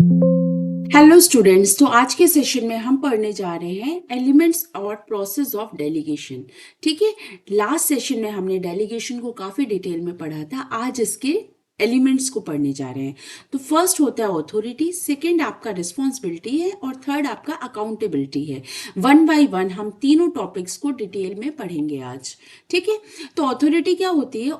Hello students, तो आज के सेशन में हम पढ़ने जा रहे हैं एलिमेंट्स और प्रोसेस ऑफ डेलीगेशन। ठीक है, लास्ट सेशन में हमने डेलीगेशन को काफ़ी डिटेल में पढ़ा था। आज इसके एलिमेंट्स को पढ़ने जा रहे हैं। तो फर्स्ट होता है अथॉरिटी, सेकंड आपका रिस्पॉन्सिबिलिटी है और थर्ड आपका अकाउंटेबिलिटी है। वन बाय वन हम तीनों टॉपिक्स को डिटेल में पढ़ेंगे आज। ठीक है, तो अथॉरिटी क्या होती है?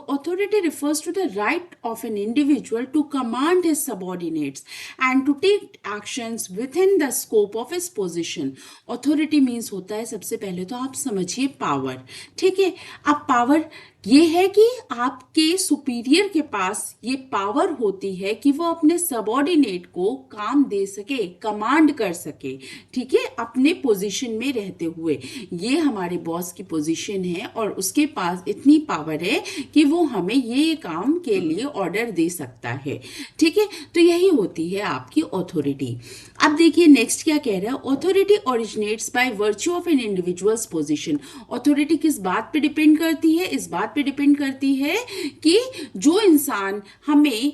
Authority refers to the right of an individual to command his subordinates and to take actions within the scope of his position. Authority means होता है, सबसे पहले तो आप समझिए पावर। ठीक है, अब पावर ये है कि आपके सुपीरियर के पास ये पावर होती है कि वो अपने सबऑर्डिनेट को काम दे सके, कमांड कर सके। ठीक है, अपने पोजीशन में रहते हुए। ये हमारे बॉस की पोजीशन है और उसके पास इतनी पावर है कि वो हमें ये काम के लिए ऑर्डर दे सकता है। ठीक है, तो यही होती है आपकी ऑथोरिटी। अब देखिए नेक्स्ट क्या कह रहा है, authority originates by virtue of an individual's position. Authority किस बात पे डिपेंड करती है? इस बात पे डिपेंड करती है कि जो इंसान हमें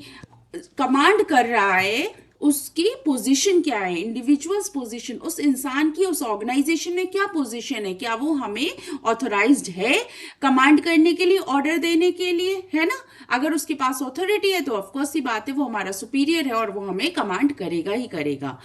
कमांड कर रहा है उसकी पोजीशन क्या है, इंडिविजुअल्स पोजीशन, उस इंसान की उस ऑर्गेनाइजेशन में क्या पोजीशन है, क्या वो हमें ऑथोराइज्ड है कमांड करने के लिए, ऑर्डर देने के लिए, है ना। अगर उसके पास ऑथोरिटी है तो ऑफकोर्स सी बात है वो हमारा सुपीरियर है और वो हमें कमांड करेगा ही करेगा।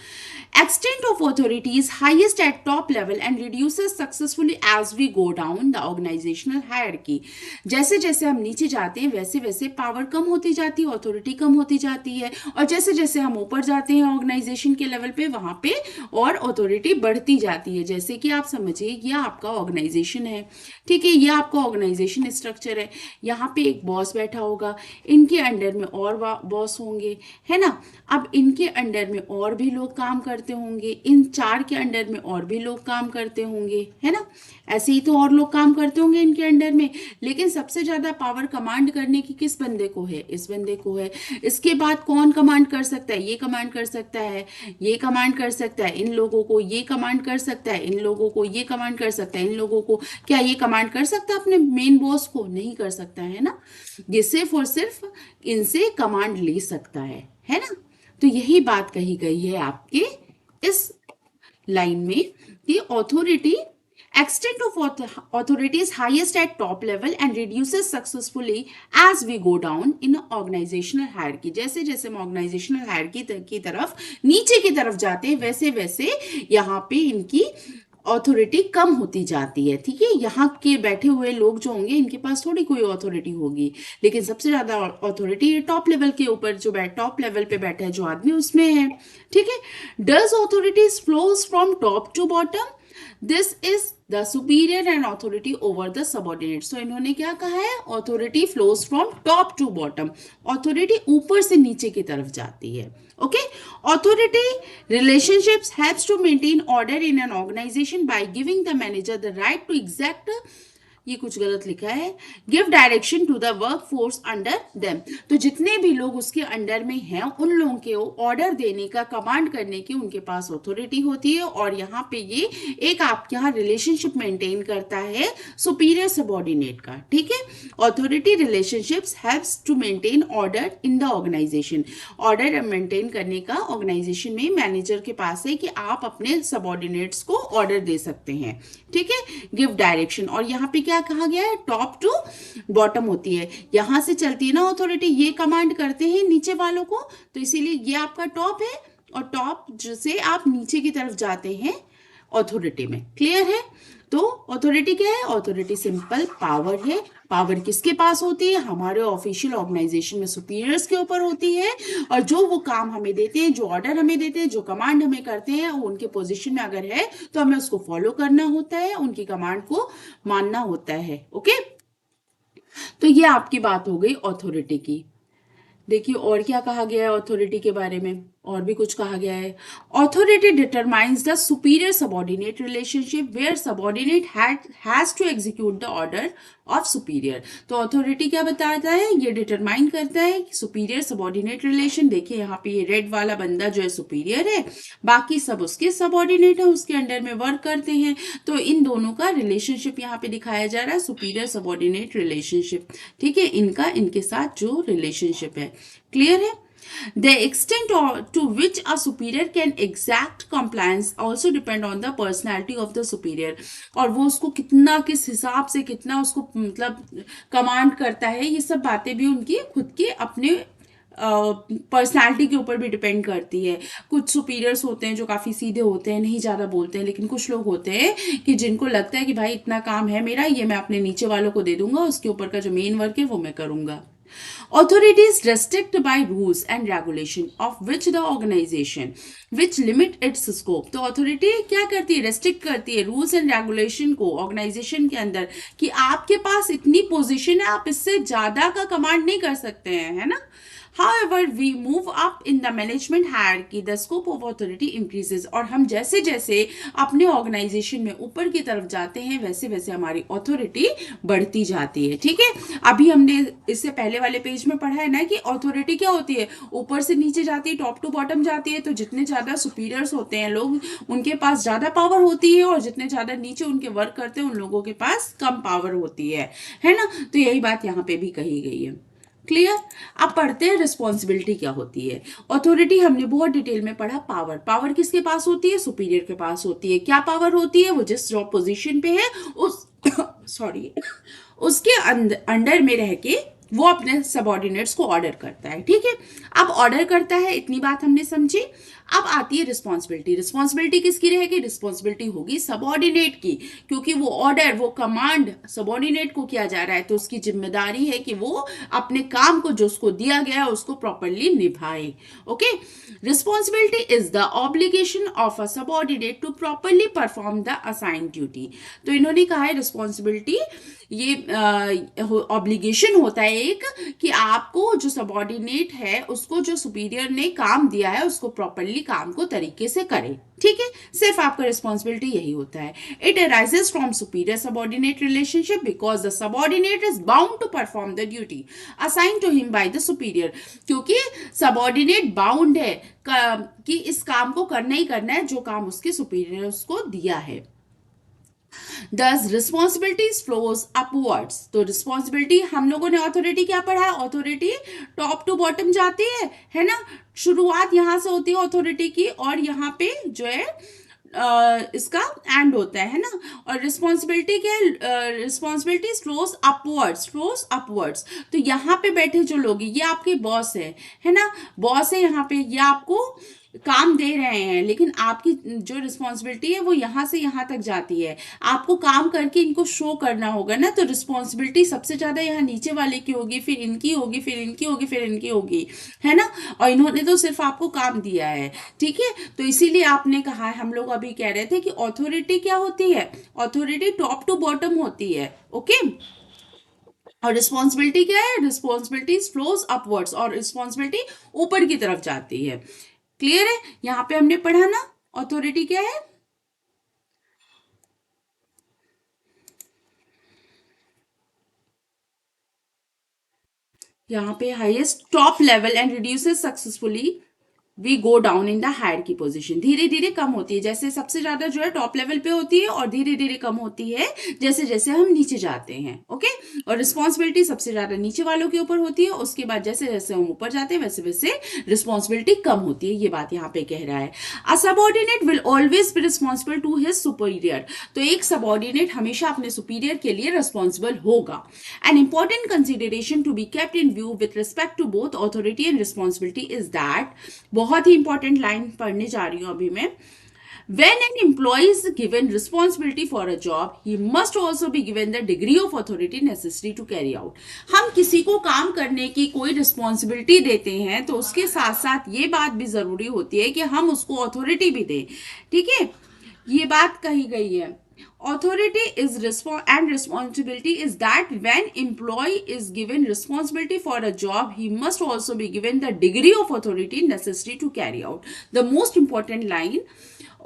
Extent of authority is highest at top level and reduces successfully as we go down the organisational hierarchy. जैसे जैसे हम नीचे जाते हैं वैसे वैसे पावर कम होती जाती है, ऑथोरिटी कम होती जाती है, और जैसे जैसे हम ऊपर जाते हैं ऑर्गेनाइजेशन के लेवल पे वहां पे और अथॉरिटी बढ़ती जाती है। जैसे कि आप समझिए ये आपका ऑर्गेनाइजेशन है। ठीक है, ये आपका ऑर्गेनाइजेशन स्ट्रक्चर है। यहाँ पे एक बॉस बैठा होगा, इनके अंडर में और बॉस होंगे, है ना। अब इनके अंडर में और भी लोग काम करते होंगे, इन चार के अंडर में और भी लोग काम करते होंगे, है ना। ऐसे ही तो और लोग काम करते होंगे इनके अंडर में, लेकिन सबसे ज्यादा पावर कमांड करने की किस बंदे को है? इस बंदे को है। इसके बाद कौन कमांड कर सकता है? ये कमांड कर सकता है, ये कमांड कर सकता है, इन लोगों को ये कमांड कर सकता है, इन लोगों को ये कमांड कर सकता है, इन लोगों को। क्या ये कमांड कर सकता है अपने मेन बॉस को? नहीं कर सकता है ना। ये सिर्फ और सिर्फ इनसे कमांड ले सकता है ना। तो यही बात कही गई है आपके इस लाइन में कि authority, extent of authority is highest at top level and reduces successfully as we go down in organizational hierarchy। जैसे जैसे हम organizational hierarchy की तरफ नीचे की तरफ जाते हैं वैसे वैसे यहाँ पे इनकी ऑथोरिटी कम होती जाती है। ठीक है, यहाँ के बैठे हुए लोग जो होंगे इनके पास थोड़ी कोई ऑथोरिटी होगी, लेकिन सबसे ज्यादा ऑथोरिटी टॉप लेवल के ऊपर जो टॉप लेवल पे बैठा है जो आदमी उसमें है। ठीक है, does authorities flows from top to bottom, this is the superior and authority over the subordinate. So इन्होंने क्या कहा है? Authority flows from top to bottom, authority ऊपर से नीचे की तरफ जाती है। Okay, authority relationships helps to maintain order in an organization by giving the manager the right to exact, ये कुछ गलत लिखा है, give direction to the workforce under them. तो जितने भी लोग उसके अंडर में हैं उन लोगों के ऑर्डर देने का, कमांड करने की उनके पास ऑथोरिटी होती है। और यहाँ पे ये एक आपके यहाँ रिलेशनशिप मेंटेन करता है सुपीरियर सबऑर्डिनेट का। ठीक है, authority relationships helps to maintain order in the organisation. Order maintain करने का ऑर्गेनाइजेशन में मैनेजर के पास है कि आप अपने सबऑर्डिनेट्स को ऑर्डर दे सकते हैं। ठीक है, गिव डायरेक्शन। और यहाँ पे क्या कहा गया है? टॉप टू बॉटम होती है, यहां से चलती है ना ऑथोरिटी, ये कमांड करते हैं नीचे वालों को, तो इसीलिए ये आपका टॉप है और टॉप से आप नीचे की तरफ जाते हैं ऑथोरिटी में। क्लियर है? तो ऑथोरिटी क्या है? ऑथोरिटी सिंपल पावर है। पावर किसके पास होती है? हमारे ऑफिशियल ऑर्गेनाइजेशन में सुपीरियर्स के ऊपर होती है, और जो वो काम हमें देते हैं, जो ऑर्डर हमें देते हैं, जो कमांड हमें करते हैं, वो उनके पोजीशन में अगर है तो हमें उसको फॉलो करना होता है, उनकी कमांड को मानना होता है। ओके, तो ये आपकी बात हो गई ऑथोरिटी की। देखिए और क्या कहा गया है ऑथोरिटी के बारे में, और भी कुछ कहा गया है। Authority determines the superior subordinate relationship where subordinate has to execute the order of superior. तो ऑथोरिटी क्या बताता है? ये डिटरमाइन करता है कि सुपीरियर सबऑर्डिनेट रिलेशन। देखिए यहाँ पे ये रेड वाला बंदा जो है सुपीरियर है, बाकी सब उसके सबऑर्डिनेट है, उसके अंडर में वर्क करते हैं। तो इन दोनों का रिलेशनशिप यहाँ पे दिखाया जा रहा है, सुपीरियर सबऑर्डिनेट रिलेशनशिप। ठीक है, इनका इनके साथ जो रिलेशनशिप है। क्लियर है? The extent to which a superior can exact compliance also depend on the personality of the superior. और वो उसको कितना, किस हिसाब से कितना उसको मतलब कमांड करता है, ये सब बातें भी उनकी खुद के अपने पर्सनालिटी के ऊपर भी डिपेंड करती है. कुछ सुपीरियर्स होते हैं जो काफ़ी सीधे होते हैं, नहीं ज़्यादा बोलते हैं, लेकिन कुछ लोग होते हैं कि जिनको लगता है कि भाई इतना काम है मेरा, ये मैं अपने नीचे वालों को दे दूंगा, उसके ऊपर का जो मेन वर्क है वो मैं करूंगा. Authority is restricted by rules and regulation of which the organization which limit its scope. तो authority क्या करती है, restrict करती है rules and regulation को organization के अंदर, कि आपके पास इतनी position है, आप इससे ज़्यादा का command नहीं कर सकते हैं, है ना. However, we move up in the management hierarchy, the scope of authority increases. और हम जैसे जैसे अपने ऑर्गेनाइजेशन में ऊपर की तरफ जाते हैं, वैसे वैसे हमारी ऑथोरिटी बढ़ती जाती है. ठीक है, अभी हमने इससे पहले वाले पेज में पढ़ा है ना कि ऑथोरिटी क्या होती है, ऊपर से नीचे जाती है, टॉप टू बॉटम जाती है. तो जितने ज़्यादा सुपीरियर्स होते हैं लोग, उनके पास ज़्यादा पावर होती है, और जितने ज़्यादा नीचे उनके वर्क करते हैं, उन लोगों के पास कम पावर होती है ना. तो यही बात यहाँ पे भी कही गई है. क्लियर. अब पढ़ते हैं रिस्पॉन्सिबिलिटी क्या होती है. ऑथोरिटी हमने बहुत डिटेल में पढ़ा. पावर, पावर किसके पास होती है, सुपीरियर के पास होती है. क्या पावर होती है, वो जिस जॉब पोजीशन पे है उस सॉरी उसके अंडर में रह के वो अपने सबऑर्डिनेट्स को ऑर्डर करता है. ठीक है, अब ऑर्डर करता है, इतनी बात हमने समझी. अब आती है रिस्पॉन्सिबिलिटी. रिस्पॉन्सिबिलिटी किसकी रहेगी, रिस्पॉन्सिबिलिटी होगी सबऑर्डिनेट की, क्योंकि वो ऑर्डर, वो कमांड सबऑर्डिनेट को किया जा रहा है, तो उसकी जिम्मेदारी है कि वो अपने काम को जो उसको दिया गया है उसको प्रॉपरली निभाए. Okay, responsibility is the obligation of a subordinate to properly perform the assigned duty. तो इन्होंने कहा है रिस्पॉन्सिबिलिटी ये ऑब्लिगेशन होता है एक, कि आपको जो सबऑर्डिनेट है उसको जो सुपीरियर ने काम दिया है उसको प्रॉपरली काम को तरीके से करे. ठीक है, सिर्फ आपका रिस्पॉन्सिबिलिटी यही होता है. It arises from superior subordinate relationship because the subordinate is bound to perform the duty assign to him by the superior. क्योंकि सबऑर्डिनेट बाउंड है कि इस काम को करना ही करना है जो काम उसके सुपीरियर ने उसको दिया है. Thus responsibilities flows upwards. तो रिस्पॉन्सिबिलिटी, हम लोगों ने ऑथोरिटी क्या पढ़ा है, ऑथोरिटी टॉप टू बॉटम जाती है ना. शुरुआत यहाँ से होती है ऑथोरिटी की, और यहाँ पे जो है इसका एंड होता है ना. और रिस्पॉन्सिबिलिटी क्या है, रिस्पॉन्सिबिलिटी फ्लोज अपवर्ड्स. तो यहाँ पे बैठे जो लोग हैं ये आपके बॉस है ना, बॉस है यहाँ पे, ये आपको काम दे रहे हैं, लेकिन आपकी जो रिस्पॉन्सिबिलिटी है वो यहाँ से यहाँ तक जाती है. आपको काम करके इनको शो करना होगा ना. तो रिस्पॉन्सिबिलिटी सबसे ज़्यादा यहाँ नीचे वाले की होगी, फिर इनकी होगी, फिर इनकी होगी, फिर इनकी होगी, है ना. और इन्होंने तो सिर्फ आपको काम दिया है. ठीक है, तो इसीलिए आपने कहा है, हम लोग अभी कह रहे थे कि ऑथोरिटी क्या होती है, ऑथोरिटी टॉप टू बॉटम होती है. ओके, और रिस्पॉन्सिबिलिटी क्या है, रिस्पॉन्सिबिलिटी फ्लोज अपवर्ड्स, और रिस्पॉन्सिबिलिटी ऊपर की तरफ जाती है. क्लियर है, यहां पे हमने पढ़ा ना ऑथोरिटी क्या है. यहां पे highest top level and reduces successfully we go down in the higher की पोजिशन. धीरे धीरे कम होती है, जैसे सबसे ज्यादा जो है टॉप लेवल पे होती है, और धीरे धीरे कम होती है जैसे जैसे हम नीचे जाते हैं. ओके, और रिस्पॉन्सिबिलिटी सबसे ज्यादा नीचे वालों के ऊपर होती है, उसके बाद जैसे जैसे हम ऊपर जाते हैं वैसे वैसे रिस्पॉन्सिबिलिटी कम होती है. ये बात यहाँ पे कह रहा है. A subordinate will always be responsible to his superior. तो एक सबऑर्डिनेट हमेशा अपने सुपीरियर के लिए रिस्पॉन्सिबल होगा. An important consideration to be kept in view with respect to both authority and responsibility is that, बहुत ही इंपॉर्टेंट लाइन पढ़ने जा रही हूं अभी मैं. When an employee is given responsibility for a job, he must also be given the degree of authority necessary to carry out. हम किसी को काम करने की कोई रिस्पॉन्सिबिलिटी देते हैं तो उसके साथ साथ ये बात भी जरूरी होती है कि हम उसको अथॉरिटी भी दें. ठीक है, ये बात कही गई है. Authority is and responsibility is that when employee is given responsibility for a job, he must also be given the degree of authority necessary to carry out. The most important line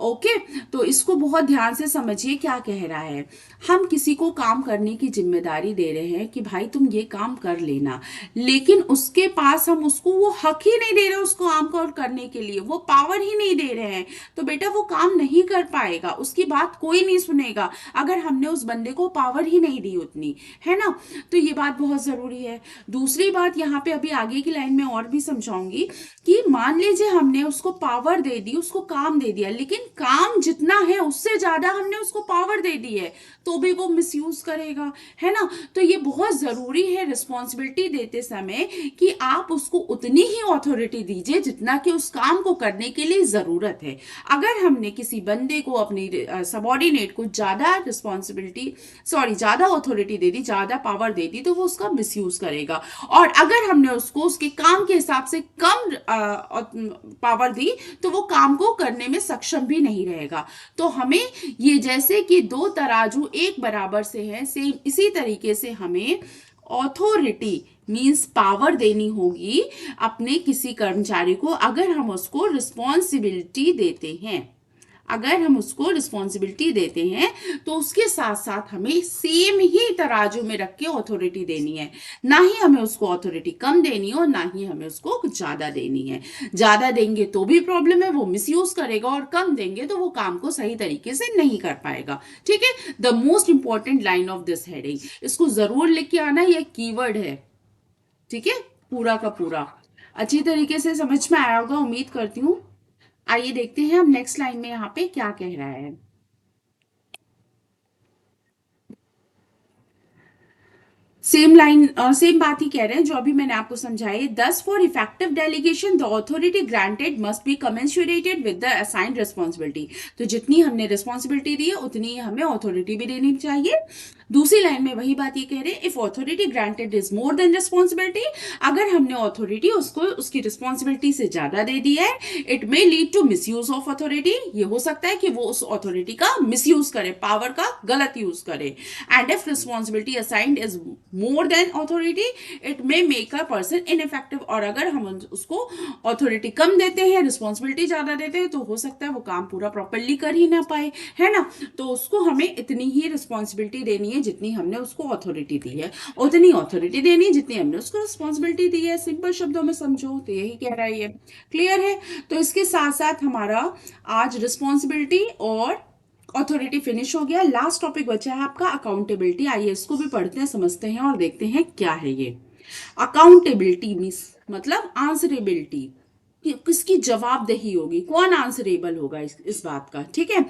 okay, तो इसको बहुत ध्यान से समझिए क्या कह रहा है। हम किसी को काम करने की जिम्मेदारी दे रहे हैं कि भाई तुम ये काम कर लेना, लेकिन उसके पास हम उसको वो हक ही नहीं दे रहे उसको काम को करने के लिए, वो पावर ही नहीं दे रहे हैं, तो बेटा वो काम नहीं कर पाएगा, उसकी बात कोई नहीं सुनेगा अगर हमने उस बंदे को पावर ही नहीं दी उतनी, है ना। तो ये बात बहुत जरूरी है। दूसरी बात यहाँ पे अभी आगे की लाइन में और भी समझाऊंगी कि मान लीजिए हमने उसको पावर दे दी, उसको काम दे दिया, लेकिन काम जितना है उससे ज्यादा हमने उसको पावर दे दी है, तो भी वो मिसयूज करेगा, है ना। तो ये बहुत जरूरी है रिस्पॉन्सिबिलिटी देते समय कि आप उसको उतनी ही ऑथोरिटी दीजिए जितना कि उस काम को करने के लिए जरूरत है। अगर हमने किसी बंदे को, अपनी सबॉर्डिनेट को ज्यादा रिस्पॉन्सिबिलिटी, सॉरी ज्यादा ऑथोरिटी दे दी, ज्यादा पावर दे दी, तो वो उसका मिसयूज करेगा। और अगर हमने उसको उसके काम के हिसाब से कम पावर दी, तो वो काम को करने में सक्षम भी नहीं रहेगा। तो हमें ये, जैसे कि दो तराजू एक बराबर से हैं, सेम इसी तरीके से हमें ऑथोरिटी मीन्स पावर देनी होगी अपने किसी कर्मचारी को, अगर हम उसको रिस्पॉन्सिबिलिटी देते हैं। अगर हम उसको रिस्पॉन्सिबिलिटी देते हैं तो उसके साथ साथ हमें सेम ही तराजू में रख के ऑथोरिटी देनी है, ना ही हमें उसको ऑथोरिटी कम देनी है और ना ही हमें उसको कुछ ज्यादा देनी है। ज्यादा देंगे तो भी प्रॉब्लम है, वो मिसयूज करेगा, और कम देंगे तो वो काम को सही तरीके से नहीं कर पाएगा। ठीक है, the most important line of this heading, इसको जरूर लिख के आना, ये कीवर्ड है। ठीक है, पूरा का पूरा अच्छी तरीके से समझ में आया होगा, उम्मीद करती हूँ। आइए देखते हैं हम नेक्स्ट लाइन में यहाँ पे क्या कह रहा है। सेम लाइन, सेम बात ही कह रहे हैं जो अभी मैंने आपको समझाई। Thus for effective delegation the authority granted must be commensurated with the assigned responsibility. तो जितनी हमने रिस्पॉन्सिबिलिटी दी है उतनी ही हमें ऑथोरिटी भी देनी चाहिए। दूसरी लाइन में वही बात ये कह रहे हैं, if authority granted is more than responsibility, अगर हमने ऑथोरिटी उसको उसकी रिस्पॉन्सिबिलिटी से ज्यादा दे दी है, it may lead to misuse of authority, ये हो सकता है कि वो उस अथॉरिटी का मिस यूज करे, पावर का गलत यूज करे। And if responsibility assigned is more than authority, it may make a person ineffective, और अगर हम उसको अथॉरिटी कम देते हैं, रिस्पॉन्सिबिलिटी ज्यादा देते हैं, तो हो सकता है वो काम पूरा प्रॉपरली कर ही ना पाए, है ना। तो उसको हमें इतनी ही रिस्पॉन्सिबिलिटी देनी है जितनी हमने उसको अथॉरिटी दी है, उतनी अथॉरिटी देनी है जितनी हमने उसको रिस्पॉन्सिबिलिटी दी है। सिंपल शब्दों में समझो तो यही कह रहा है ये, क्लियर है। तो इसके साथ साथ हमारा आज रिस्पॉन्सिबिलिटी और अथॉरिटी फिनिश हो गया। लास्ट टॉपिक बचा है आपका अकाउंटेबिलिटी। आइए इसको भी पढ़ते हैं, समझते हैं और देखते हैं क्या है ये। अकाउंटेबिलिटी मीन्स मतलब आंसरेबिलिटी, किसकी जवाबदेही होगी, कौन आंसरेबल होगा इस बात का। ठीक है,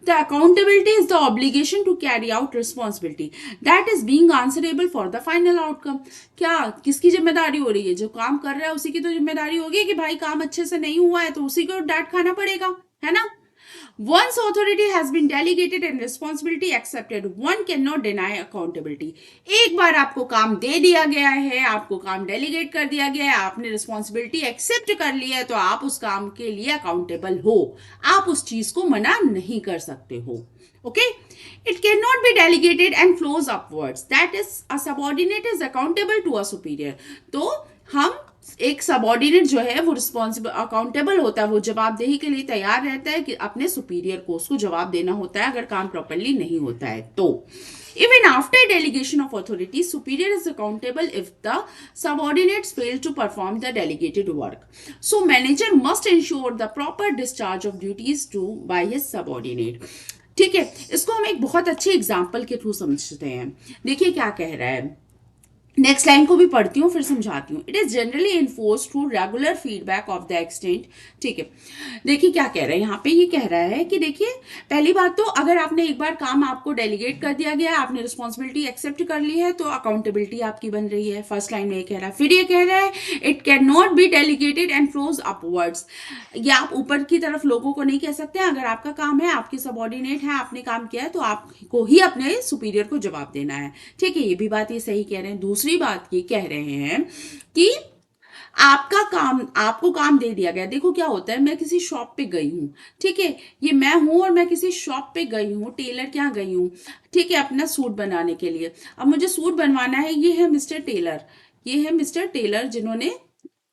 the accountability is the obligation to carry out responsibility that is being answerable for the final outcome. क्या किसकी जिम्मेदारी हो रही है, जो काम कर रहा है उसी की तो जिम्मेदारी होगी कि भाई काम अच्छे से नहीं हुआ है तो उसी को डांट खाना पड़ेगा, है ना। Once authority has been delegated and responsibility accepted, one cannot deny accountability. एक बार आपको काम दे दिया गया है, आपको काम डेलीगेट कर दिया गया है, आपने रिस्पॉन्सिबिलिटी एक्सेप्ट कर लिया है, तो आप उस काम के लिए अकाउंटेबल हो, आप उस चीज को मना नहीं कर सकते हो। Okay, it cannot be delegated and flows upwards. That is, a subordinate is accountable to a superior. तो हम एक सबॉर्डिनेट जो है वो रिस्पॉन्सिबल अकाउंटेबल होता है, वो जवाबदेही के लिए तैयार रहता है कि अपने सुपीरियर को उसको जवाब देना होता है अगर काम प्रॉपरली नहीं होता है तो। Even after delegation of authority, superior is accountable if the subordinates fail to perform the delegated work. So manager must ensure the proper discharge of duties to by his subordinate. ठीक है, इसको हम एक बहुत अच्छे एग्जाम्पल के through समझते हैं। देखिए क्या कह रहा है, नेक्स्ट लाइन को भी पढ़ती हूँ फिर समझाती हूँ। It is generally enforce through regular feedback of the extent. ठीक है, देखिए क्या कह रहा है यहाँ पे, ये कह रहा है कि देखिए पहली बात तो अगर आपने एक बार काम आपको डेलीगेट कर दिया गया है, आपने रिस्पॉन्सिबिलिटी एक्सेप्ट कर ली है, तो अकाउंटेबिलिटी आपकी बन रही है। फर्स्ट लाइन में ये कह रहा है। फिर ये कह रहा है it can not be delegated and flows upwards, ये आप ऊपर की तरफ लोगों को नहीं कह सकते। अगर आपका काम है, आपके सबॉर्डिनेट है, आपने काम किया है, तो आपको ही अपने सुपीरियर को जवाब देना है। ठीक है, ये भी बात ये सही कह रहे हैं। दूसरी बात ये कह रहे हैं कि आपका काम, आपको काम दे दिया गया। देखो क्या होता है, मैं किसी शॉप पे गई हूँ, ठीक है, ये मैं हूं और मैं किसी शॉप पे गई हूँ, टेलर के यहाँ गई हूँ, ठीक है, अपना सूट बनाने के लिए। अब मुझे सूट बनवाना है, ये है मिस्टर टेलर, ये है मिस्टर टेलर जिन्होंने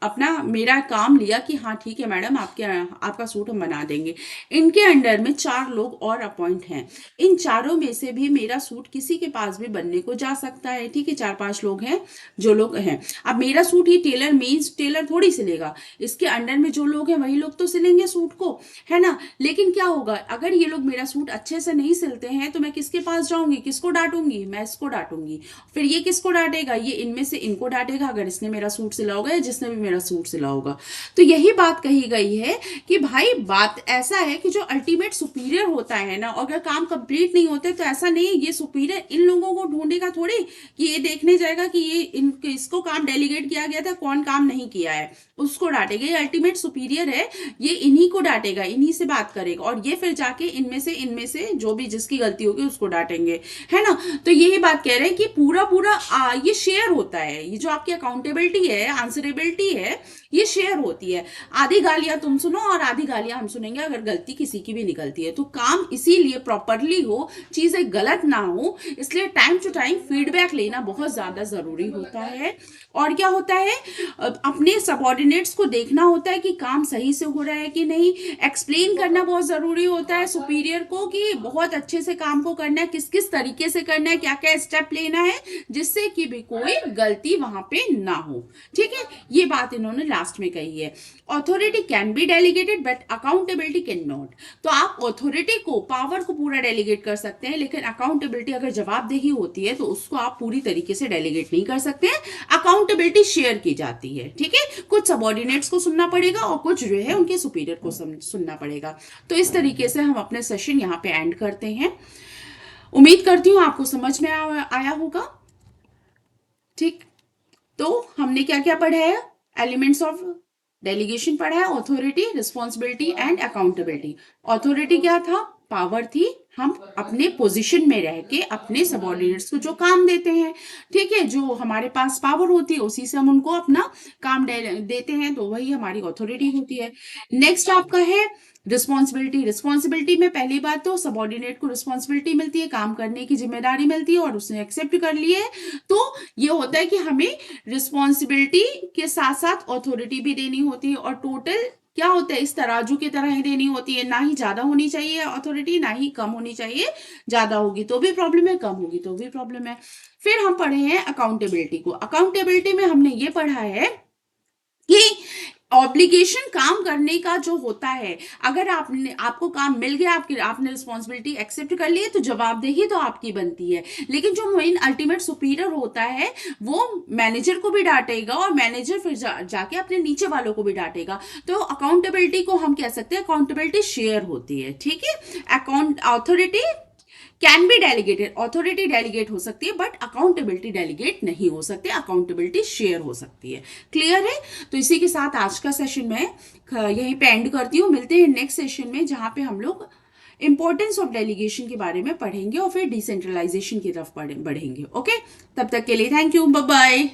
अपना मेरा काम लिया कि हाँ ठीक है मैडम, आपका सूट हम बना देंगे। इनके अंडर में 4 लोग और अपॉइंट हैं। इन चारों में से भी मेरा सूट किसी के पास भी बनने को जा सकता है, ठीक है। 4-5 लोग हैं जो लोग हैं। अब मेरा सूट ये टेलर मीन्स टेलर थोड़ी सिलेगा, इसके अंडर में जो लोग हैं वही लोग तो सिलेंगे सूट को, है ना। लेकिन क्या होगा, अगर ये लोग मेरा सूट अच्छे से नहीं सिलते हैं तो मैं किसके पास जाऊंगी, किसको डांटूंगी, मैं इसको डांटूंगी। फिर ये किसको डांटेगा, ये इनमें से इनको डांटेगा, अगर इसने मेरा सूट सिला होगा या जिसने भी मेरा सूट सिला होगा। तो यही बात कही गई है कि भाई बात ऐसा है कि जो अल्टीमेट सुपीरियर होता है ना, अगर काम कंप्लीट नहीं होते तो ऐसा नहीं ये सुपीरियर इन लोगों को ढूंढेगा थोड़ी कि ये देखने जाएगा कि ये इसको काम डेलीगेट किया गया था, कौन काम नहीं किया है, उसको डांटेगा। ये अल्टीमेट सुपीरियर है, ये इन्हीं को डांटेगा, इन्हीं से बात करेगा, और ये फिर जाके इनमें से जो भी जिसकी गलती होगी उसको डांटेंगे, है ना। तो यही बात कह रहे हैं कि पूरा पूरा ये शेयर होता है, ये जो आपकी अकाउंटेबिलिटी है, आंसरेबिलिटी है, ये शेयर होती है। आधी गालियां तुम सुनो और आधी गालियां हम सुनेंगे अगर गलती किसी की भी निकलती है। तो काम इसीलिए प्रॉपरली हो, चीजें गलत ना हो, इसलिए टाइम टू टाइम फीडबैक लेना बहुत ज्यादा जरूरी होता है। और क्या होता है, अपने सबॉर्डिनेट्स को देखना होता है कि काम सही से हो रहा है कि नहीं। एक्सप्लेन करना बहुत जरूरी होता है सुपीरियर को कि बहुत अच्छे से काम को करना है, किस किस तरीके से करना है, क्या क्या स्टेप लेना है, जिससे कि भी कोई गलती वहां पे ना हो, ठीक है। ये बात इन्होंने लास्ट में कही है। Authority can be delegated but accountability can not. तो आप ऑथोरिटी को, पावर को पूरा डेलीगेट कर सकते हैं, लेकिन अकाउंटेबिलिटी अगर जवाबदेही होती है तो उसको आप पूरी तरीके से डेलीगेट नहीं कर सकते हैं। अकाउंटेबिलिटी शेयर की जाती है, ठीक है। कुछ सबॉर्डिनेट्स को सुनना पड़ेगा और कुछ जो है उनके सुपीरियर को सुनना पड़ेगा। तो इस तरीके से हम अपने सेशन यहाँ पे एंड करते हैं। उम्मीद करती हूँ आपको समझ में आया होगा, ठीक। तो हमने क्या क्या पढ़ा है, एलिमेंट्स ऑफ डेलीगेशन पढ़ा है, authority, responsibility and accountability. Authority क्या था, पावर थी, हम अपने पोजीशन में रह के अपने सबॉर्डिनेट्स को जो काम देते हैं, ठीक है, जो हमारे पास पावर होती है उसी से हम उनको अपना काम देते हैं, तो वही हमारी ऑथोरिटी होती है। नेक्स्ट आपका है रिस्पॉन्सिबिलिटी। रिस्पॉन्सिबिलिटी में पहली बात तो सबॉर्डिनेट को रिस्पॉन्सिबिलिटी मिलती है, काम करने की जिम्मेदारी मिलती है और उसने एक्सेप्ट कर ली है। तो ये होता है कि हमें रिस्पॉन्सिबिलिटी के साथ साथ ऑथोरिटी भी देनी होती है, और टोटल क्या होता है, इस तराजू की तरह ही देनी होती है। ना ही ज्यादा होनी चाहिए अथॉरिटी, ना ही कम होनी चाहिए, ज्यादा होगी तो भी प्रॉब्लम है, कम होगी तो भी प्रॉब्लम है। फिर हम पढ़े हैं अकाउंटेबिलिटी को। अकाउंटेबिलिटी में हमने ये पढ़ा है कि ऑब्लिगेशन काम करने का जो होता है, अगर आपको काम मिल गया, आपने रिस्पॉन्सिबिलिटी एक्सेप्ट कर ली है, तो जवाबदेही तो आपकी बनती है। लेकिन जो मेन अल्टीमेट सुपीरियर होता है वो मैनेजर को भी डांटेगा, और मैनेजर फिर जाके अपने नीचे वालों को भी डांटेगा। तो अकाउंटेबिलिटी को हम कह सकते हैं अकाउंटेबिलिटी शेयर होती है, ठीक है। Authority can be delegated, authority delegate हो सकती है बट अकाउंटेबिलिटी डेलीगेट नहीं हो सकती, अकाउंटेबिलिटी शेयर हो सकती है। क्लियर है। तो इसी के साथ आज का सेशन मैं यहीं पे एंड करती हूँ। मिलते हैं नेक्स्ट सेशन में, जहां पे हम लोग इंपॉर्टेंस ऑफ डेलीगेशन के बारे में पढ़ेंगे और फिर डिसेंट्रलाइजेशन की तरफ बढ़ेंगे। ओके, तब तक के लिए थैंक यू, बाय बाय।